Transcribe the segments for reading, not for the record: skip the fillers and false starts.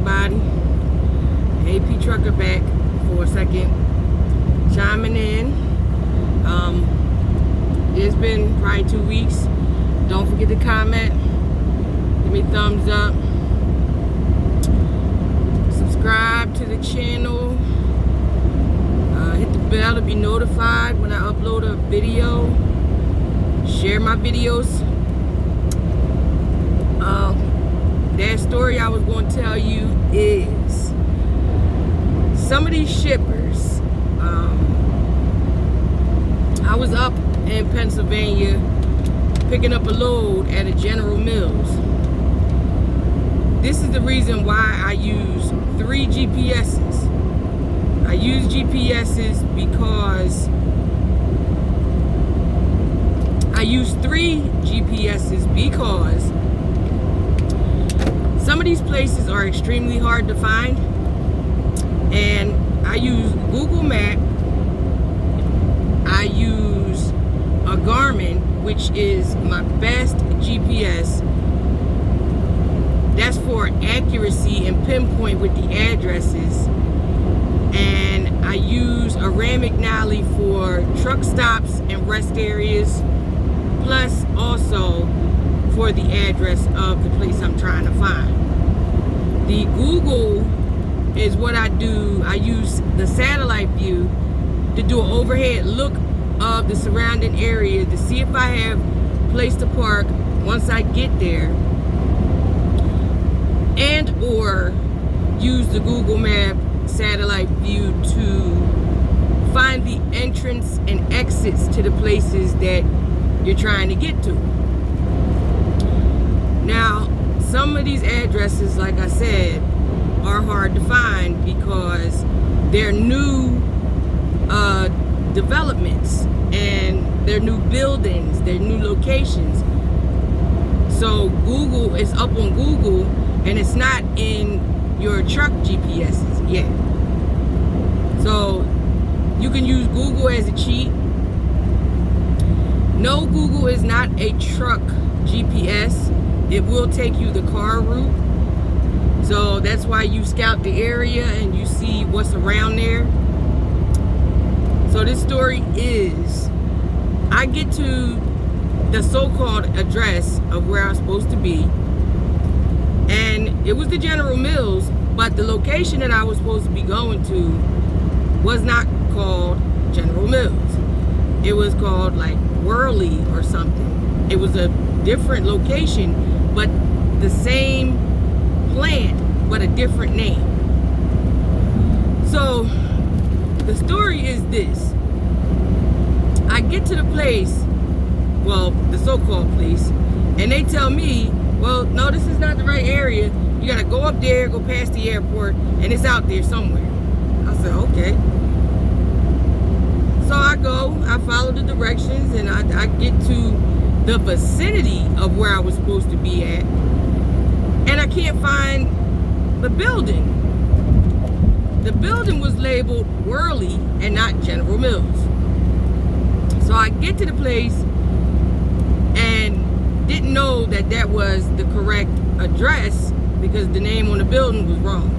everybody. AP Trucker back for a second, chiming in. It's been probably 2 weeks. Don't forget to comment, give me a thumbs up, subscribe to the channel, hit the bell to be notified when I upload a video, share my videos. That story I was going to tell you is some of these shippers. I was up in Pennsylvania picking up a load at a General Mills. This is the reason why I use 3 GPSs. I use GPSs because some of these places are extremely hard to find, and I use Google Maps. I use a Garmin, which is my best GPS. That's for accuracy and pinpoint with the addresses. And I use a Rand McNally for truck stops and rest areas, plus also for the address of the place I'm trying to find. The Google is what I do. I use the satellite view to do an overhead look of the surrounding area to see if I have a place to park once I get there, and or use the Google Map satellite view to find the entrance and exits to the places that you're trying to get to. Now, some of these addresses, like I said, are hard to find because they're new developments and they're new buildings, they're new locations. So Google is up on Google and it's not in your truck GPSs yet. So you can use Google as a cheat. No, Google is not a truck GPS. It will take you the car route. So that's why you scout the area and you see what's around there. So this story is, I get to the so-called address of where I'm supposed to be, and it was the General Mills, but the location that I was supposed to be going to was not called General Mills. It was called like Worley or something. It was a different location, but the same plant, but a different name. So the story is this. I get to the place, well, the so-called place, and they tell me, well, no, this is not the right area. You gotta go up there, go past the airport, and it's out there somewhere. I said, okay. So I go, I follow the directions, and I get to the vicinity of where I was supposed to be at, and I can't find the building. The building was labeled Worley and not General Mills. So I get to the place and didn't know that that was the correct address because the name on the building was wrong.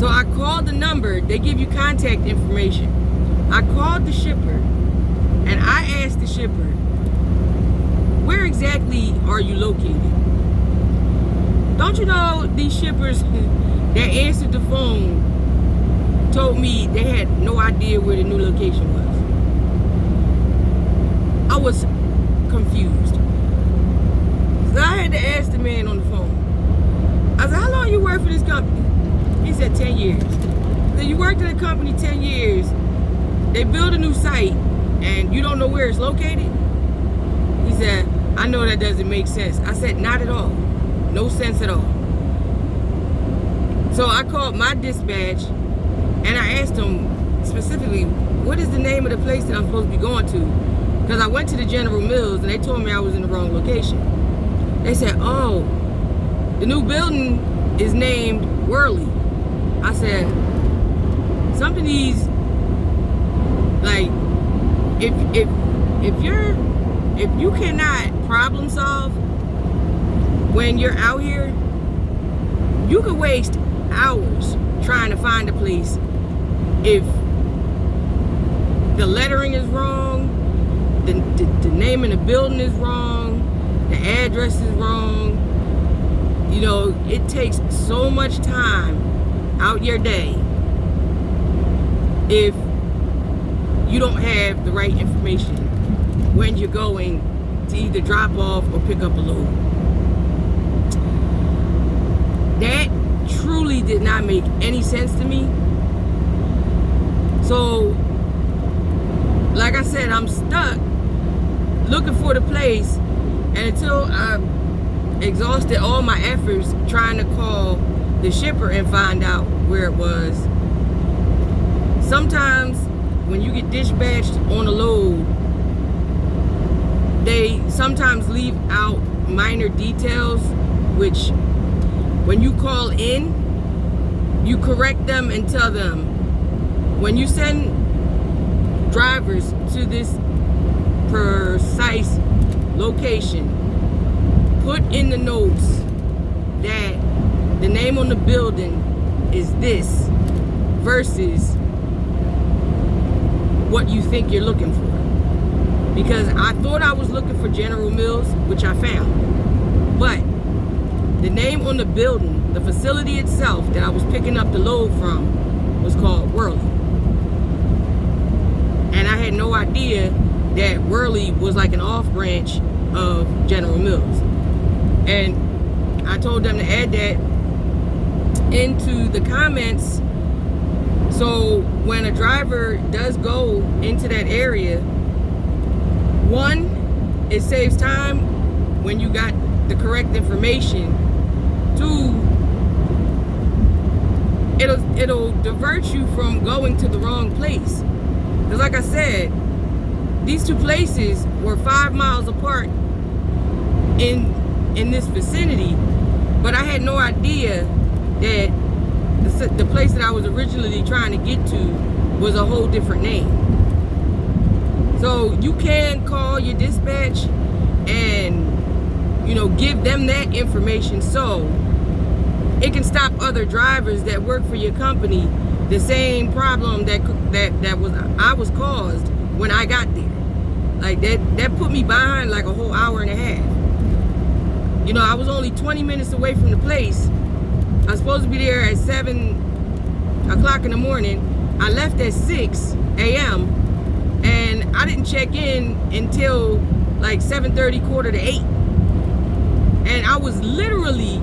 So I called the number. They give you contact information. I called the shipper and I asked the shipper, where exactly are you located? Don't you know these shippers that answered the phone told me they had no idea where the new location was? I was confused. So I had to ask the man on the phone. I said, how long you work for this company? He said 10 years. So you worked at a company 10 years, they build a new site, and you don't know where it's located? He said, I know that doesn't make sense. I said, not at all. No sense at all. So I called my dispatch and I asked them specifically, what is the name of the place that I'm supposed to be going to? Because I went to the General Mills and they told me I was in the wrong location. They said, oh, the new building is named Worley. I said, some of these, like, if you cannot problem solve when you're out here, You could waste hours trying to find a place if the lettering is wrong, the name of the building is wrong, the address is wrong. You know, it takes so much time out your day if you don't have the right information when you're going to either drop off or pick up a load. That truly did not make any sense to me. So, like I said, I'm stuck looking for the place, and until I exhausted all my efforts trying to call the shipper and find out where it was. Sometimes when you get dispatched on a load, they sometimes leave out minor details, which when you call in, you correct them and tell them, when you send drivers to this precise location, put in the notes that the name on the building is this versus what you think you're looking for. Because I thought I was looking for General Mills, which I found. But the name on the building, the facility itself that I was picking up the load from, was called Worley. And I had no idea that Worley was like an off branch of General Mills. And I told them to add that into the comments, so when a driver does go into that area, one, it saves time when you got the correct information. Two, it'll divert you from going to the wrong place. Because like I said, these two places were 5 miles apart in this vicinity, but I had no idea that the place that I was originally trying to get to was a whole different name. So you can call your dispatch and, you know, give them that information so it can stop other drivers that work for your company the same problem that was caused when I got there. Like that put me behind like a whole hour and a half. You know, I was only 20 minutes away from the place. I was supposed to be there at 7 o'clock in the morning. I left at 6 a.m. and I didn't check in until like 7:30, quarter to 8. And I was literally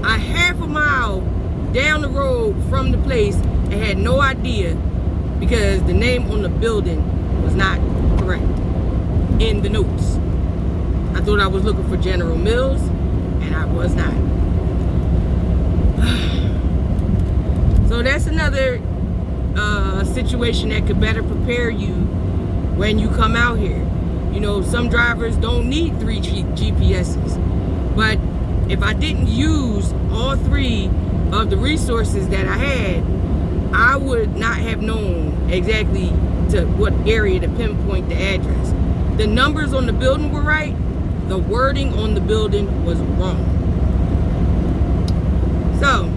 a half a mile down the road from the place and had no idea because the name on the building was not correct in the notes. I thought I was looking for General Mills, and I was not. So that's another situation that could better prepare you when you come out here. You know, some drivers don't need 3 GPSs, but if I didn't use all 3 of the resources that I had, I would not have known exactly to what area to pinpoint the address. The numbers on the building were right, the wording on the building was wrong. So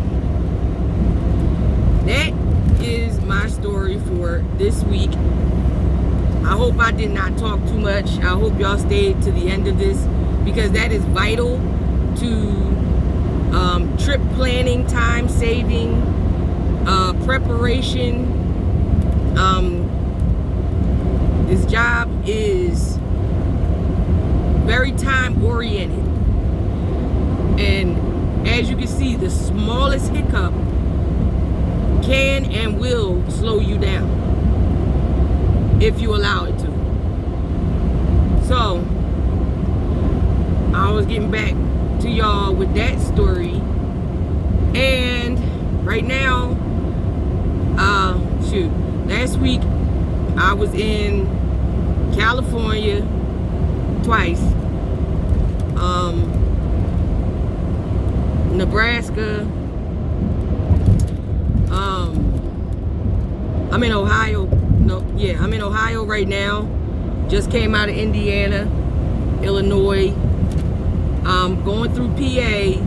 that is my story for this week. I hope I did not talk too much. I hope y'all stayed to the end of this, because that is vital to trip planning, time saving, preparation. This job is very time oriented, and as you can see, the smallest hiccup can and will slow you down if you allow it to. So I was getting back to y'all with that story, and right now, last week I was in California twice, Nebraska, I'm in Ohio. I'm in Ohio right now. Just came out of Indiana, Illinois. Going through PA,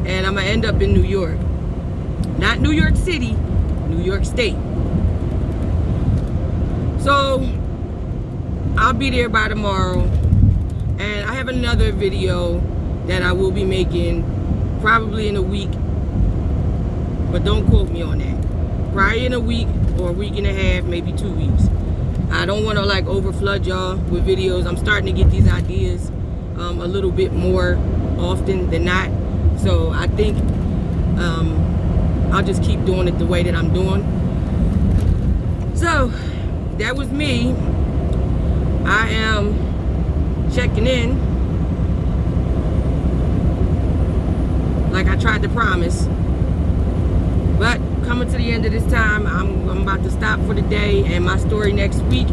and I'm gonna end up in New York. Not New York City, New York State. So I'll be there by tomorrow, and I have another video that I will be making probably in a week, but don't quote me on that. Probably in a week or a week and a half, maybe 2 weeks. I don't want to like overflood y'all with videos. I'm starting to get these ideas a little bit more often than not. So I think I'll just keep doing it the way that I'm doing. So that was me. I am checking in like I tried to promise. But coming to the end of this time, I'm about to stop for the day, and my story next week,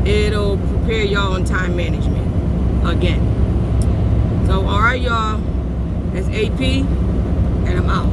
it'll prepare y'all on time management again. So all right, y'all, that's AP, and I'm out.